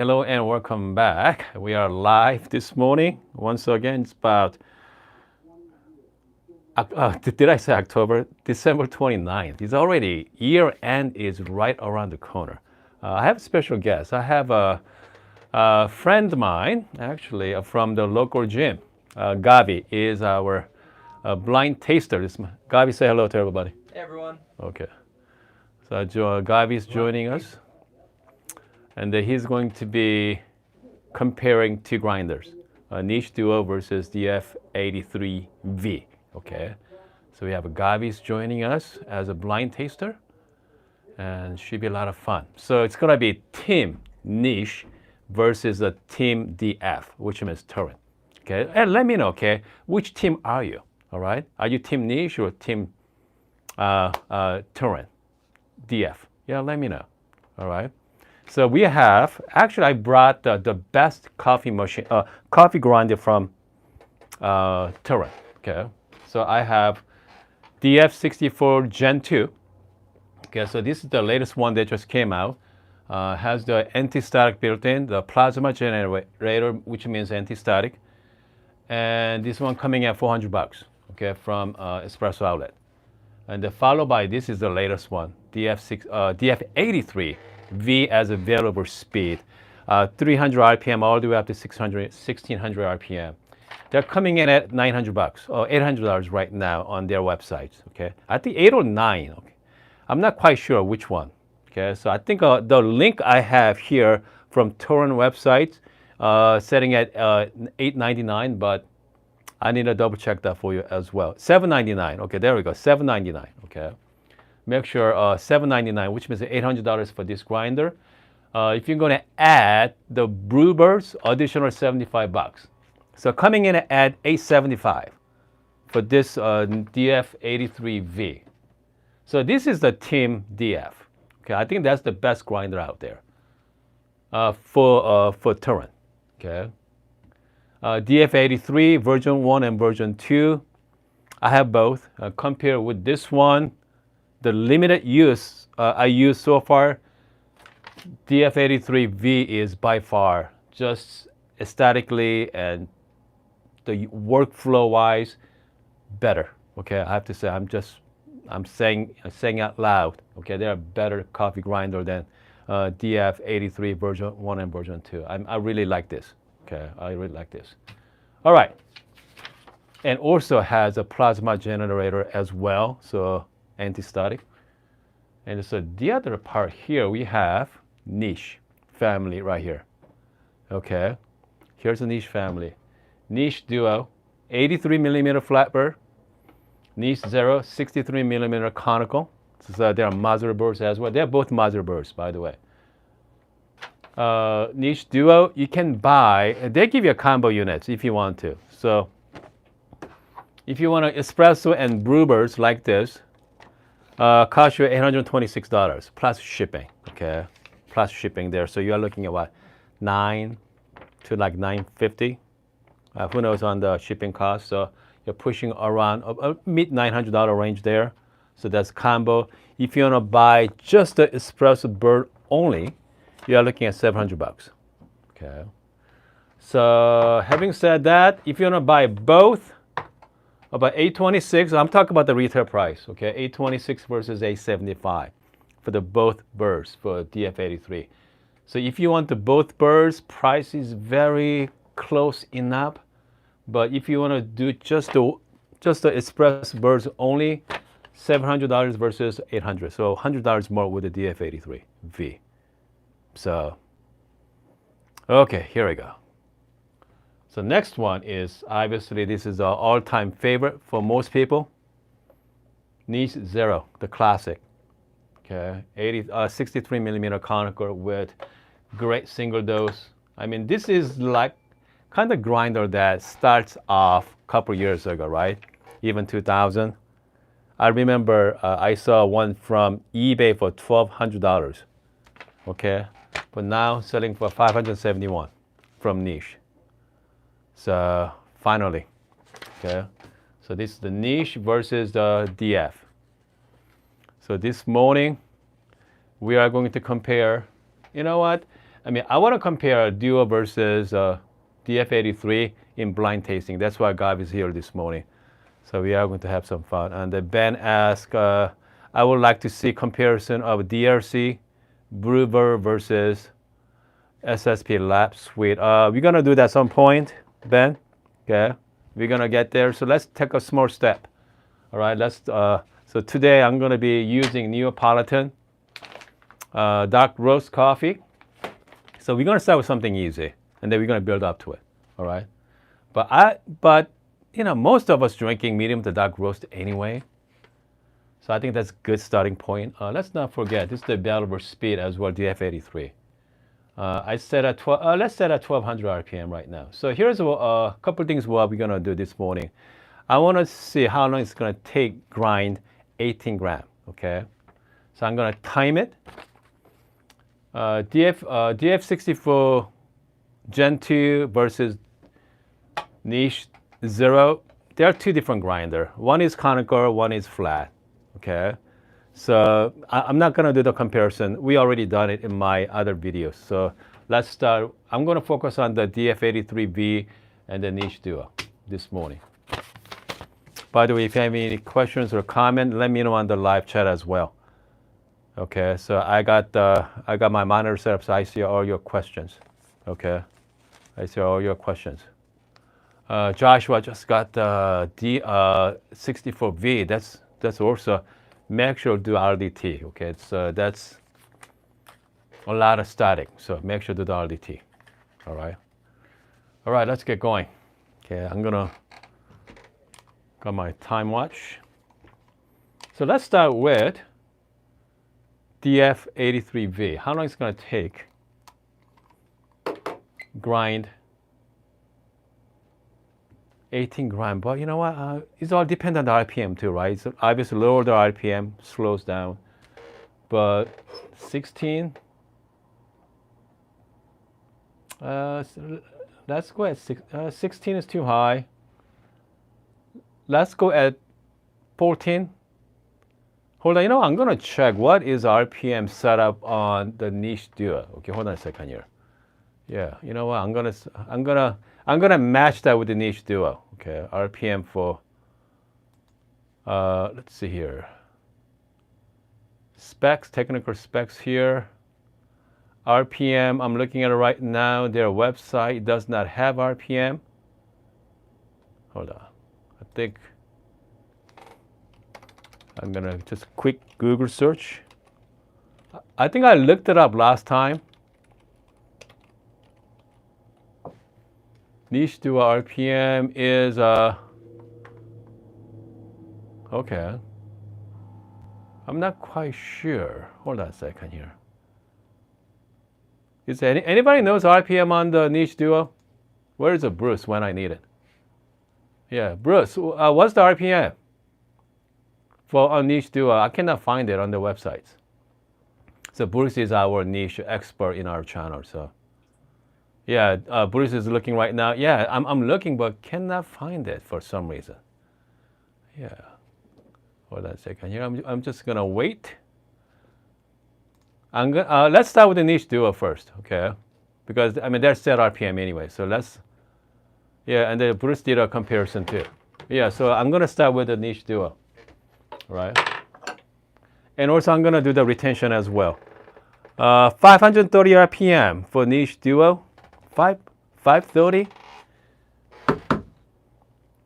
Hello and welcome back. We are live this morning. Once again, it's about, did I say October? December 29th. It's already, year end is right around the corner. I have a special guest. I have a friend of mine, actually, from the local gym. Gabi is our blind taster. Gabi, say hello to everybody. Hey everyone. Okay. So Gabi is joining us, and he's going to be comparing two grinders, Niche Duo versus the F83V. Okay, so we have Gabi's joining us as a blind taster, and should be a lot of fun. So it's gonna be Team Niche versus a Team DF, which means Torrent. Okay, and let me know. Okay, which team are you? All right, are you Team Niche or Team Torrent? DF? Yeah, let me know. All right. So we have, actually I brought the best coffee machine, coffee grinder from Torrent. Okay, so I have DF64 Gen 2. Okay, so this is the latest one that just came out. Has the anti-static built-in, the plasma generator, which means anti-static, and this one coming at 400 bucks. Okay, from Espresso Outlet, and followed by this is the latest one, DF83 V as available speed, 300 RPM all the way up to 1600 RPM. They're coming in at 900 bucks or $800 right now on their websites. Okay, I think 8 or 9. Okay, I'm not quite sure which one. Okay, so I think the link I have here from Torrent website, setting at $8.99, but I need to double check that for you as well. $7.99. Okay, there we go. $7.99. Okay. Make sure $7.99, which means $800 for this grinder. If you're going to add the Brewbirds, additional 75 bucks. So coming in at $875 for this DF83V. So this is the Team DF. Okay, I think that's the best grinder out there for Torrent. Okay. DF83 version 1 and version 2. I have both. Compared with this one, the limited use I used so far, DF83V is by far just aesthetically and the workflow wise better. Okay, I have to say I'm saying out loud. Okay, they are better coffee grinder than DF83 version 1 and version 2. I really like this. Okay, I really like this. All right, and also has a plasma generator as well, so anti-static. And so the other part here we have Niche family right here. Okay, here's the Niche family. Niche Duo, 83 millimeter flatbird. Niche Zero, 63 millimeter conical. So they are Mazur birds as well. They're both Mazur birds, by the way. Niche Duo, you can buy, they give you a combo units if you want to. So if you want an espresso and brewbirds like this, cost you $826 plus shipping. Okay, plus shipping there. So you are looking at what, $9 to like $950. Who knows on the shipping cost? So you're pushing around a mid $900 range there. So that's combo. If you want to buy just the espresso bird only, you are looking at 700 bucks. Okay. So having said that, if you want to buy both, about 826. I'm talking about the retail price. Okay, 826 versus 875 for the both birds for DF83. So if you want the both birds, price is very close enough. But if you want to do just the espresso birds only, $700 versus $800. So $100 more with the DF83V. So, okay, here we go. So next one is, obviously this is our all-time favorite for most people. Niche Zero, the classic. Okay, 63 millimeter conical with great single dose. I mean, this is like kind of grinder that starts off a couple years ago, right? Even 2000. I remember I saw one from eBay for $1,200. Okay, but now selling for $571 from Niche. So finally, okay. So this is the Niche versus the DF. So this morning we are going to compare. You know what? I mean, I want to compare Duo versus DF83 in blind tasting. That's why Gav is here this morning. So we are going to have some fun. And then Ben asked, I would like to see comparison of DRC Brewer versus SSP Lab Suite. We're going to do that at some point, Ben. Okay, we're going to get there. So let's take a small step. All right, so today I'm going to be using Neapolitan dark roast coffee. So we're going to start with something easy, and then we're going to build up to it. All right, but you know, most of us drinking medium to dark roast anyway. So I think that's a good starting point. Let's not forget, this is the available speed as well, DF83. I set at let's set at 1200 RPM right now. So here's a couple things what we're gonna do this morning. I wanna see how long it's gonna take grind 18 gram, okay? So I'm gonna time it. DF64 Gen 2 versus Niche 0. There are two different grinders. One is conical, one is flat. Okay, so I'm not gonna do the comparison. We already done it in my other videos. So let's start. I'm gonna focus on the DF83V and the Niche Duo this morning. By the way, if you have any questions or comment, let me know on the live chat as well. Okay, so I got my monitor set up, so I see all your questions. Okay, I see all your questions. Joshua just got the D64V. That's also, make sure to do RDT. Okay, so that's a lot of static. So make sure to do RDT. All right, let's get going. Okay, I'm gonna got my time watch. So let's start with DF83V. How long is it gonna take? Grind 18 gram, but you know what? It's all depends on the RPM too, right? So obviously lower the RPM, slows down. But 16, let's go at 16 is too high. Let's go at 14. Hold on, you know, I'm gonna check what is RPM setup on the Niche Duo. Okay, hold on a second here. Yeah, you know what? I'm gonna match that with the Niche Duo. Okay, RPM for let's see here. Specs, technical specs here. RPM, I'm looking at it right now. Their website does not have RPM. Hold on, I think I'm gonna just quick Google search. I think I looked it up last time. Niche Duo RPM is okay. I'm not quite sure. Hold on a second here. Is there anybody knows RPM on the Niche Duo? Where is Bruce when I need it? Yeah, Bruce, what's the RPM for a Niche Duo? I cannot find it on the websites. So Bruce is our niche expert in our channel. So yeah, Bruce is looking right now. Yeah, I'm looking, but cannot find it for some reason. Yeah, hold on a second here. I'm just gonna wait. Let's start with the Niche Duo first, okay? Because I mean they're set RPM anyway. So and then Bruce did a comparison too. Yeah, so I'm gonna start with the Niche Duo, right? And also I'm gonna do the retention as well. 530 RPM for Niche Duo. 530.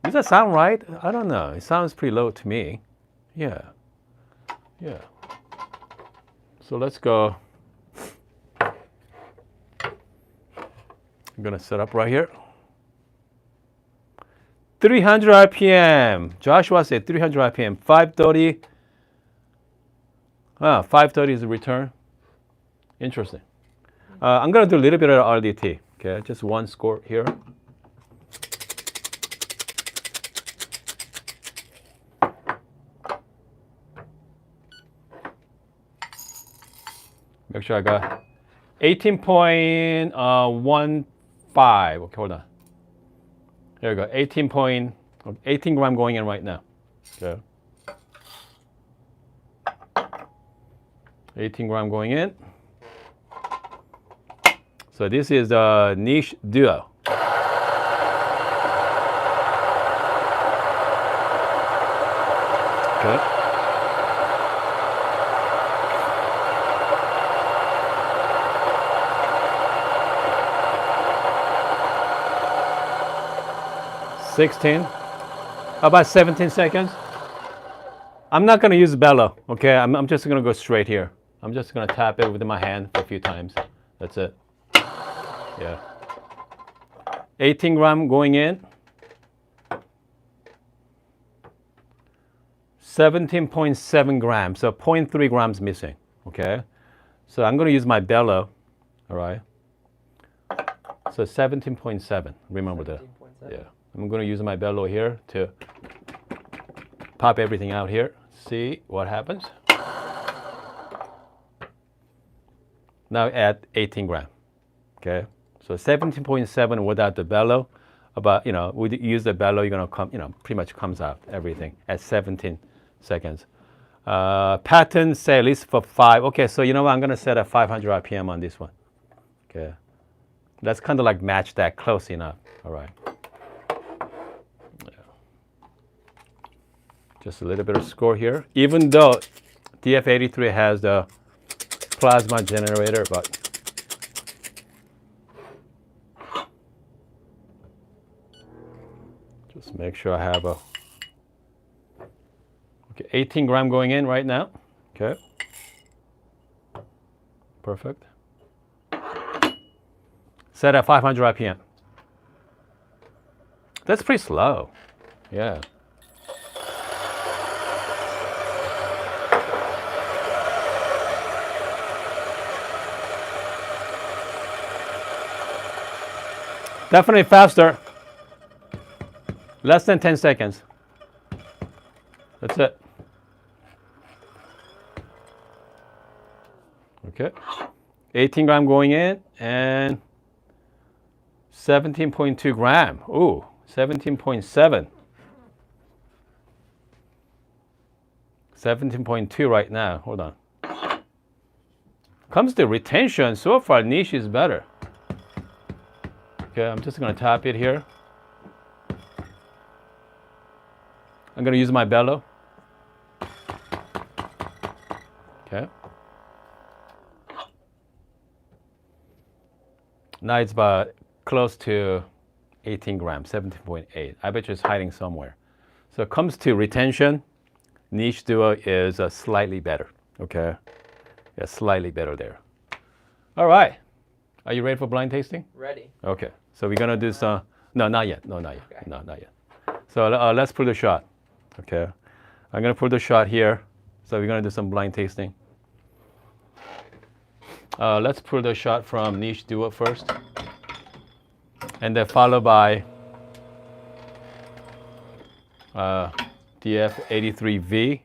Does that sound right? I don't know. It sounds pretty low to me. Yeah. So let's go. I'm gonna set up right here. 300 RPM. Joshua said 300 RPM. 530. 530 is the return. Interesting. I'm gonna do a little bit of RDT. Okay, just one score here. Make sure I got 18.15. Okay, hold on. There we go. 18 gram going in right now. Okay. 18 gram going in. So this is the Niche Duo. Okay. About 17 seconds. I'm not going to use bellow, okay? I'm just going to go straight here. I'm just going to tap it with my hand for a few times. That's it. Yeah. 18 gram going in. 17.7 grams, so 0.3 grams missing, okay? So I'm going to use my bellow, all right? So 17.7, remember that. Yeah. I'm going to use my bellow here to pop everything out here. See what happens. Now add 18 gram, okay? So 17.7 without the bellow. About, we use the bellow, you're going to come, pretty much comes out everything at 17 seconds. Pattern say at least for 5. Okay, so you know what? I'm going to set a 500 RPM on this one. Okay. Let's kind of like match that close enough. All right. Just a little bit of score here. Even though DF83 has the plasma generator, but just make sure I have a 18 gram going in right now. Okay. Perfect. Set at 500 RPM. That's pretty slow. Yeah. Definitely faster. Less than 10 seconds. That's it. Okay. 18 gram going in and 17.2 gram. Ooh, 17.7. 17.2 right now. Hold on. Comes to retention, so far Niche is better. Okay, I'm just going to tap it here. I'm going to use my bellow. Okay. Now it's about close to 18 grams, 17.8. I bet you it's hiding somewhere. So it comes to retention, Niche Duo is slightly better. Okay. Yeah, slightly better there. All right. Are you ready for blind tasting? Ready. Okay. So we're going to do some, no, not yet. No, not yet. Okay. No, not yet. So let's pull the shot. Okay. I'm going to pull the shot here. So we're going to do some blind tasting. Let's pull the shot from Niche Duo first. And then followed by DF83V.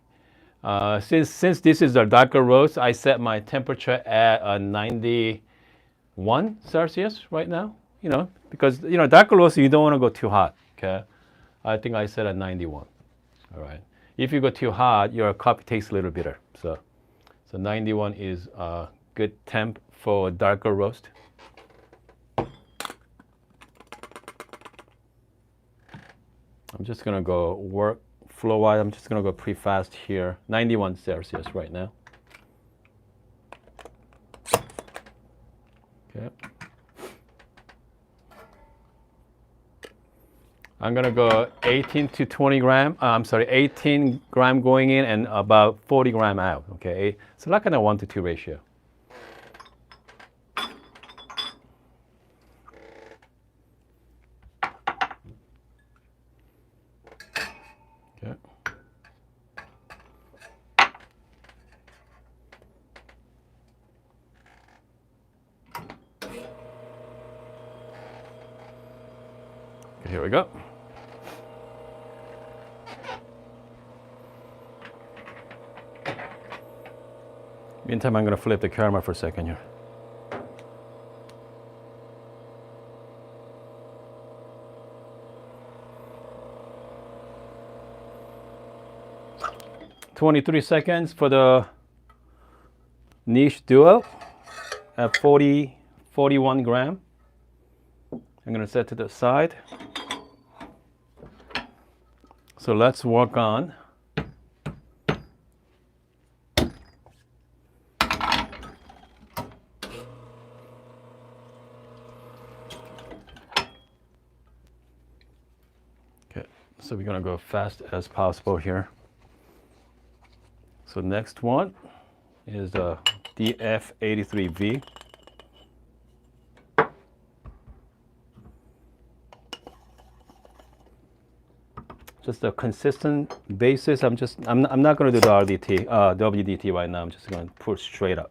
Since this is a darker roast, I set my temperature at 91 Celsius right now. Because darker roast you don't want to go too hot. Okay, I think I set at 91. All right. If you go too hot, your coffee tastes a little bitter. So 91 is a good temp for darker roast. I'm just gonna go work flow-wise. I'm just gonna go pretty fast here. 91 Celsius right now. Okay. I'm gonna go 18 to 20 gram. 18 gram going in and about 40 gram out. Okay, so like kind of 1-to-2 ratio. Okay. Here we go. Meantime, I'm going to flip the camera for a second here. "23 seconds for the Niche Duo at 40 41 gram. I'm going to set to the side. So let's work on okay, so we're going to go fast as possible here. So next one is the DF83V. Just a consistent basis. I'm not going to do the RDT, WDT right now. I'm just going to pour straight up.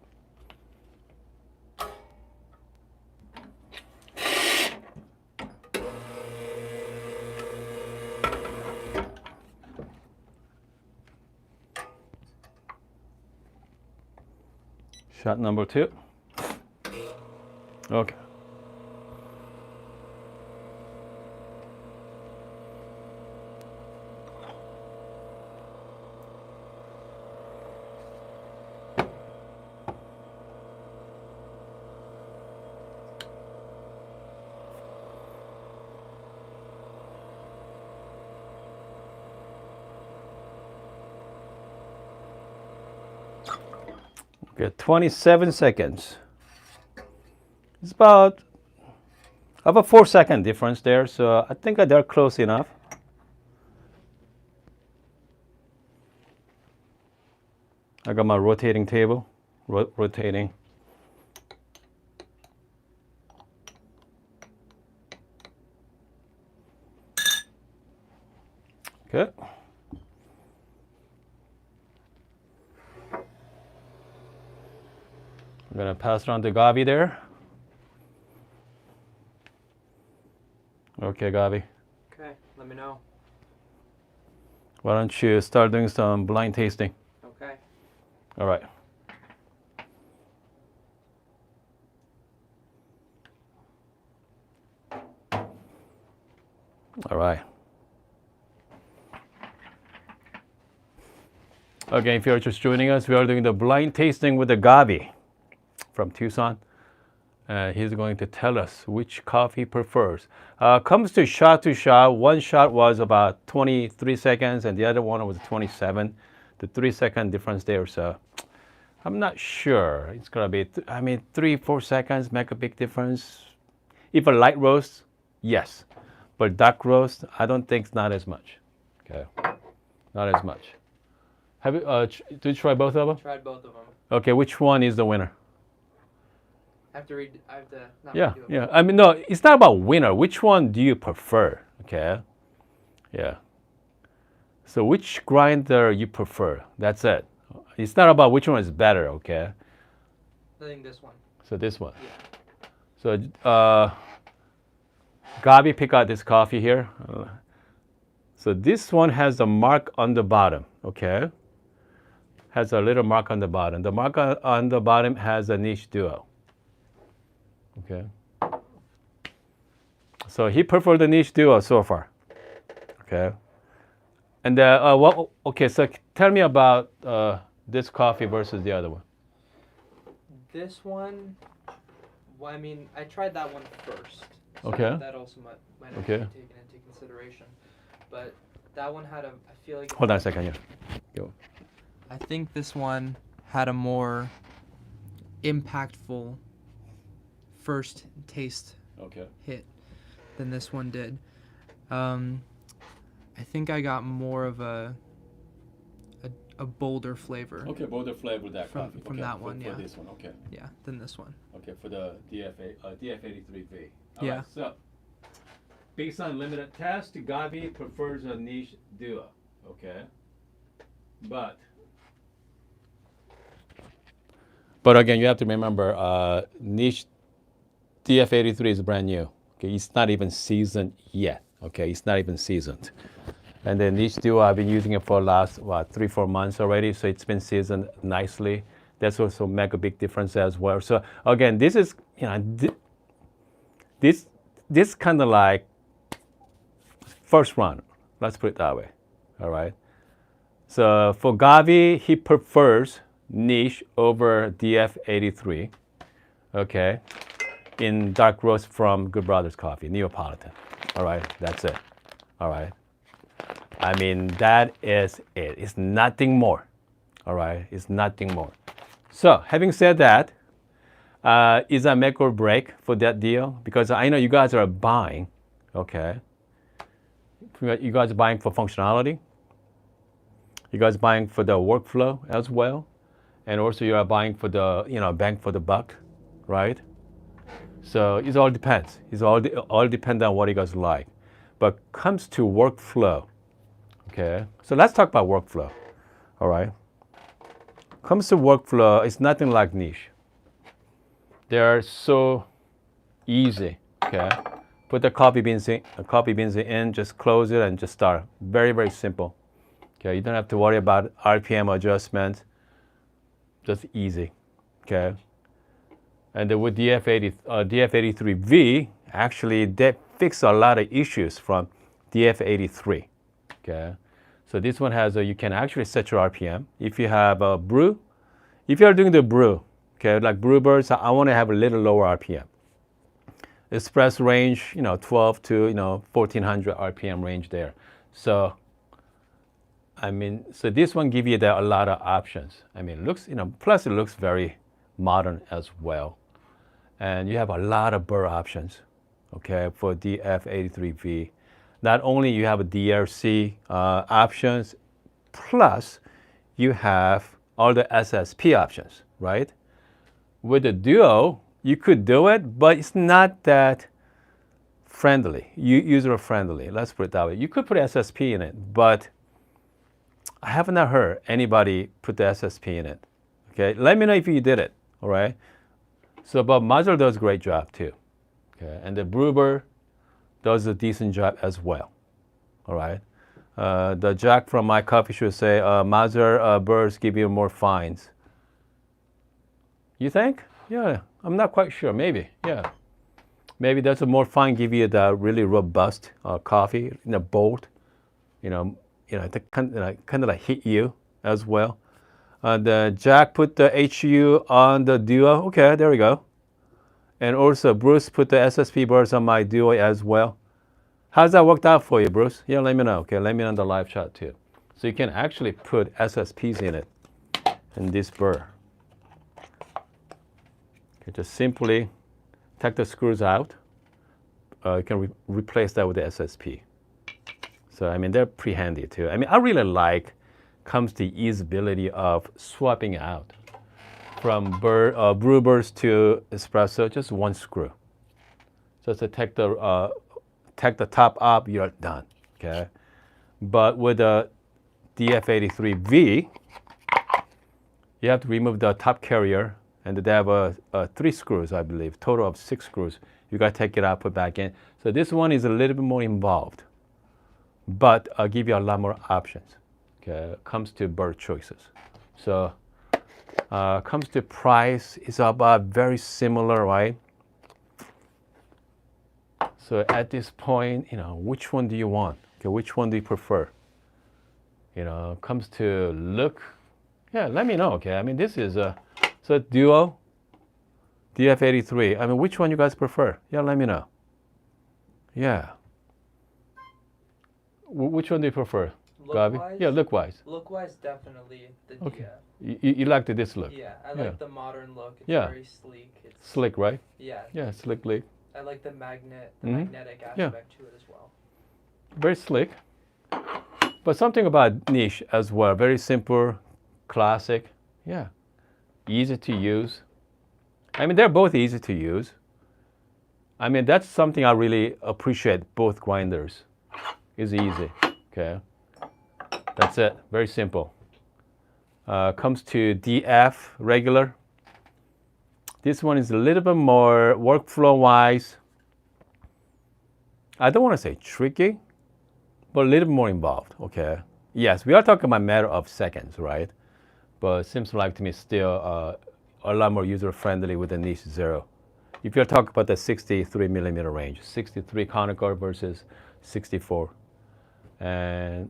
Shot number 2. Okay. Okay, 27 seconds. It's about 4-second difference there, so I think they're close enough. I got my rotating table, rotating. Okay. I'm gonna pass it on to Gavi there. Okay, Gavi. Okay, let me know. Why don't you start doing some blind tasting? Okay. All right. All right. Okay, if you're just joining us, we are doing the blind tasting with the Gavi from Tucson. He's going to tell us which coffee he prefers. Comes to shot, one shot was about 23 seconds and the other one was 27. The 3-second difference there, so I'm not sure. It's gonna be, 3-4 seconds make a big difference. If a light roast, yes. But dark roast, I don't think it's not as much. Okay, not as much. Have you, did you try both of them? Tried both of them. Okay, which one is the winner? I have to not Yeah, redo it. yeah. I mean, no, it's not about winner. Which one do you prefer? Okay. Yeah. So which grinder you prefer? That's it. It's not about which one is better. Okay. I think this one. So this one. Yeah. So Gabi pick out this coffee here. So this one has a mark on the bottom. Okay. Has a little mark on the bottom. The mark on the bottom has a niche duo. Okay. So he preferred the niche duo so far. Okay. And what? Okay. So tell me about this coffee versus the other one. This one, well, I mean, I tried that one first. So Okay. That also might have Okay. been taken into consideration. But that one had I feel like. Hold on a second. Yeah. Go. I think this one had a more impactful first taste Okay. hit than this one did. I think I got more of a bolder flavor. Okay, bolder flavor that From- coffee. from okay, that one, for yeah. this one, okay. Yeah, than this one. Okay, for the DF83V. Yeah. Right, so, based on limited test, Gavi prefers a niche duo. Okay. But again, you have to remember, niche DF83 is brand new. Okay, it's not even seasoned yet. Okay, it's not even seasoned. And then niche duo, I've been using it for the last 3-4 months already, so it's been seasoned nicely. That's also make a big difference as well. So again, this is this kind of like first round. Let's put it that way. All right. So for Gavi, he prefers niche over DF83. Okay. in dark roast from Good Brothers Coffee, Neapolitan. All right, that's it. All right. I mean, that is it. It's nothing more. All right, it's nothing more. So, having said that, is a make or break for that deal? Because I know you guys are buying, okay? You guys are buying for functionality. You guys buying for the workflow as well, and also you are buying for the bang for the buck, right? So it all depends. It's all depends on what you guys like. But comes to workflow, okay? So let's talk about workflow, all right? Comes to workflow, it's nothing like niche. They are so easy, okay? Put the coffee beans in, just close it and just start. Very, very simple. Okay, you don't have to worry about RPM adjustments. Just easy, okay? And then with DF83V, actually they fix a lot of issues from DF83, okay? So this one has you can actually set your RPM. If you have a brew, if you're doing the brew, okay, like Brewbirds, I want to have a little lower RPM. Espresso range, 12 to 1400 RPM range there. So, I mean, so this one give you a lot of options. I mean, it looks, plus it looks very modern as well. And you have a lot of burr options, okay, for DF83V. Not only you have a DRC options, plus you have all the SSP options, right? With the Duo, you could do it, but it's not that friendly, user friendly. Let's put it that way. You could put SSP in it, but I have not heard anybody put the SSP in it. Okay, let me know if you did it. All right. So, but Maser does a great job too. Okay, and the Brewer does a decent job as well. All right. The Jack from My Coffee should say Maser burrs give you more fines. You think? Yeah, I'm not quite sure. Maybe, yeah. Maybe that's a more fine, give you the really robust coffee in a bolt, to kind of like hit you as well. The Jack put the HU on the Duo. Okay, there we go. And also Bruce put the SSP bars on my Duo as well. How's that worked out for you, Bruce? Yeah, let me know. Okay, let me know in the live chat too. So you can actually put SSPs in it, in this burr. Okay, just simply take the screws out. You can replace that with the SSP. So I mean, they're pretty handy too. I mean, I really like comes the easeability of swapping out from brew burrs to espresso, just one screw. So to take the top up, you're done. Okay, but with the DF83V, you have to remove the top carrier, and they have 3 screws, I believe, total of 6 screws. You got to take it out, put back in. So this one is a little bit more involved, but I'll give you a lot more options. Okay, comes to burr choices. So comes to price, it's about very similar, right? So at this point, which one do you want? Okay, which one do you prefer? Comes to look. Yeah, let me know. Okay, I mean this is so Duo, DF83. I mean, which one you guys prefer? Yeah, let me know. Yeah. Which one do you prefer, Gabi? Yeah, look-wise. Look-wise, definitely the Okay. DF. You like this look? Yeah, I like the modern look. It's Yeah. very sleek. It's Slick, right? Yeah. Yeah, slick look. I like the Mhm. magnetic aspect to it as well. Very slick. But something about niche as well. Very simple, classic. Yeah. Easy to use. I mean, they're both easy to use. I mean, that's something I really appreciate, both grinders. It's easy, okay? That's it, very simple. Comes to DF, regular. This one is a little bit more workflow-wise. I don't want to say tricky, but a little bit more involved, okay? Yes, we are talking about a matter of seconds, right? But it seems like to me still a lot more user-friendly with the niche 0. If you're talking about the 63 millimeter range, 63 conical versus 64. And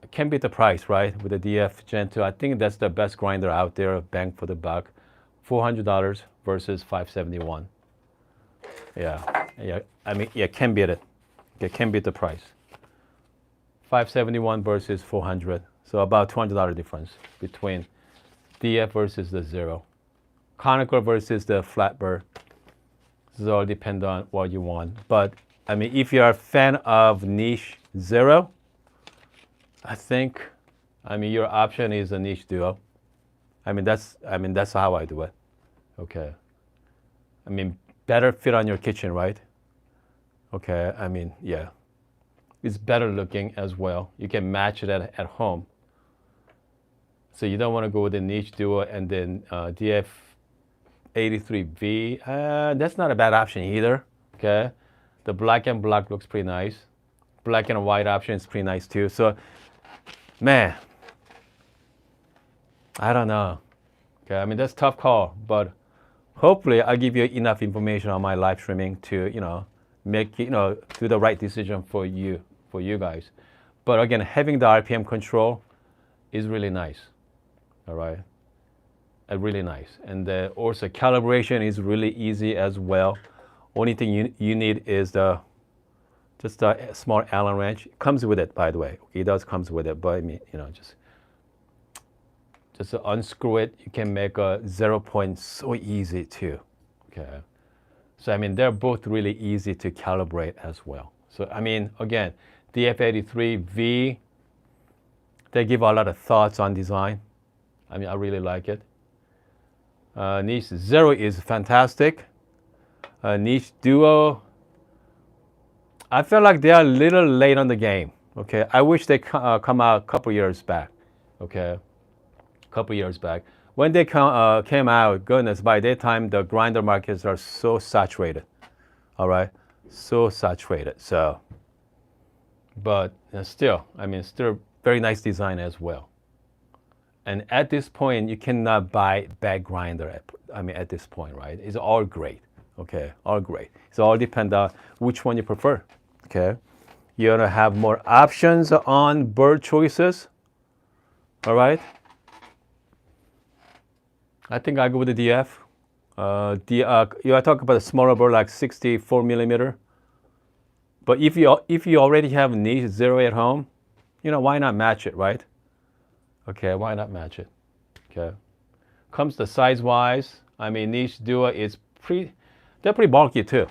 it can be the price, right? With the DF Gen 2, I think that's the best grinder out there, bang for the buck. $400 versus $571. Yeah. I mean, yeah, can beat it. Okay, can beat the price. 571 versus 400. So about $200 difference between DF versus the Zero. Conical versus the Flatbird. This all depend on what you want. But I mean, if you're a fan of niche Zero, I think, I mean, your option is a niche Duo. I mean, that's how I do it. Okay. I mean, better fit on your kitchen, right? Okay. I mean, yeah. It's better looking as well. You can match it at home. So you don't want to go with the niche Duo and then DF83V. That's not a bad option either. Okay. The black and black looks pretty nice. Black and white option is pretty nice too. So, man, I don't know. Okay, I mean, that's a tough call, but hopefully I'll give you enough information on my live streaming to, make, do the right decision for you guys. But again, having the RPM control is really nice. All right. Really nice. And also calibration is really easy as well. Only thing you need is just a small Allen wrench. It comes with it, by the way. It does comes with it, but I mean, just unscrew it. You can make a 0 point so easy too. Okay. So I mean, they're both really easy to calibrate as well. So I mean, again, DF83V, they give a lot of thoughts on design. I mean, I really like it. Niche Zero is fantastic. Niche Duo, I feel like they are a little late on the game. Okay, I wish they come out a couple years back. Okay, couple years back. When they came out, goodness, by that time the grinder markets are so saturated. All right, so saturated. So, but still, I mean, still very nice design as well. And at this point, you cannot buy bad grinder. At this point, right? It's all great. Okay, all great. It all depends on which one you prefer. Okay, you want to have more options on bird choices. All right. I think I go with the DF. You are talking about a smaller bird like 64 millimeter. But if you already have niche Zero at home, why not match it, right? Okay, why not match it? Okay. Comes to size wise, I mean, niche Duo is they're pretty bulky too.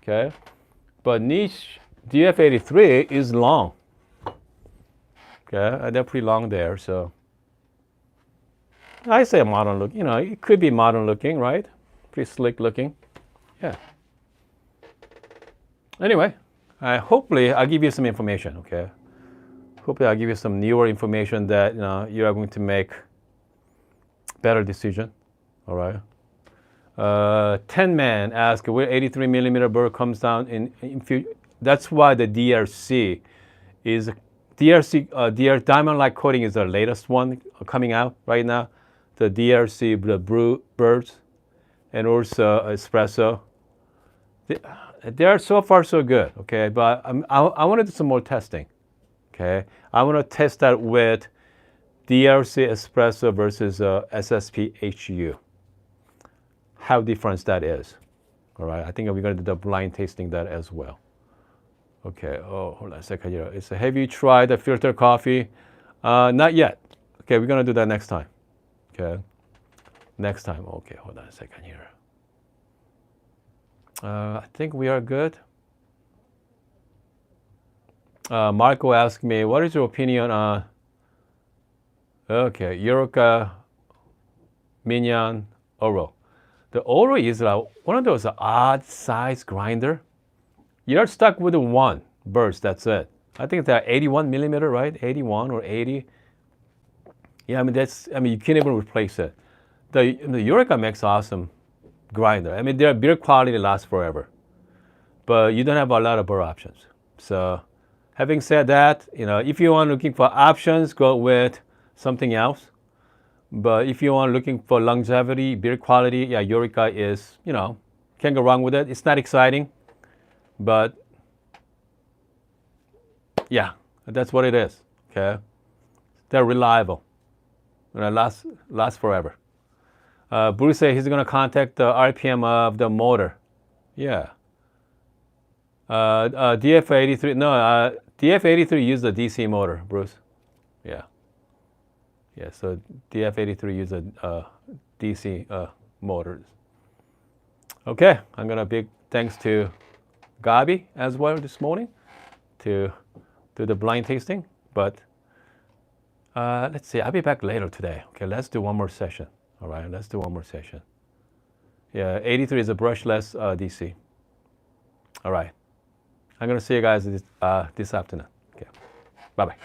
Okay. But niche DF83 is long. Okay, they're pretty long there, so I say modern look. It could be modern looking, right? Pretty slick looking. Yeah. Anyway, hopefully I'll give you some information. Okay. Hopefully I'll give you some newer information that you are going to make better decision. All right. 10 man asked where 83 millimeter bird comes down in future. That's why the DRC is DR Diamond Light Coating is the latest one coming out right now. The DRC the birds and also Espresso. They are so far so good. Okay, but I want to do some more testing. Okay, I want to test that with DRC Espresso versus SSP HU. How different that is. All right, I think we're going to do the blind tasting that as well. Okay, oh, hold on a second here. Have you tried the filter coffee? Not yet. Okay, we're going to do that next time. Okay, next time. Okay, hold on a second here. I think we are good. Marco asked me, what is your opinion on, Euroka Minion Oro? The Oro is one of those odd size grinder. You're stuck with one burst, that's it. I think they're 81 millimeter, right? 81 or 80. Yeah, you can't even replace it. The Eureka makes awesome grinder. Their build quality lasts forever. But you don't have a lot of burr options. So having said that, if you are looking for options, go with something else. But if you are looking for longevity, build quality, yeah, Eureka is, can't go wrong with it. It's not exciting, but yeah, that's what it is. Okay, they're reliable. Last forever. Bruce said he's gonna contact the RPM of the motor. Yeah, DF83. No, DF83 used a DC motor, Bruce. Yeah. Yeah. So DF83 used a DC motors. Okay. I'm gonna big thanks to Gabi as well this morning to do the blind tasting. But let's see. I'll be back later today. Okay. Let's do one more session. All right. Let's do one more session. Yeah. 83 is a brushless DC. All right. I'm gonna see you guys this afternoon. Okay. Bye bye.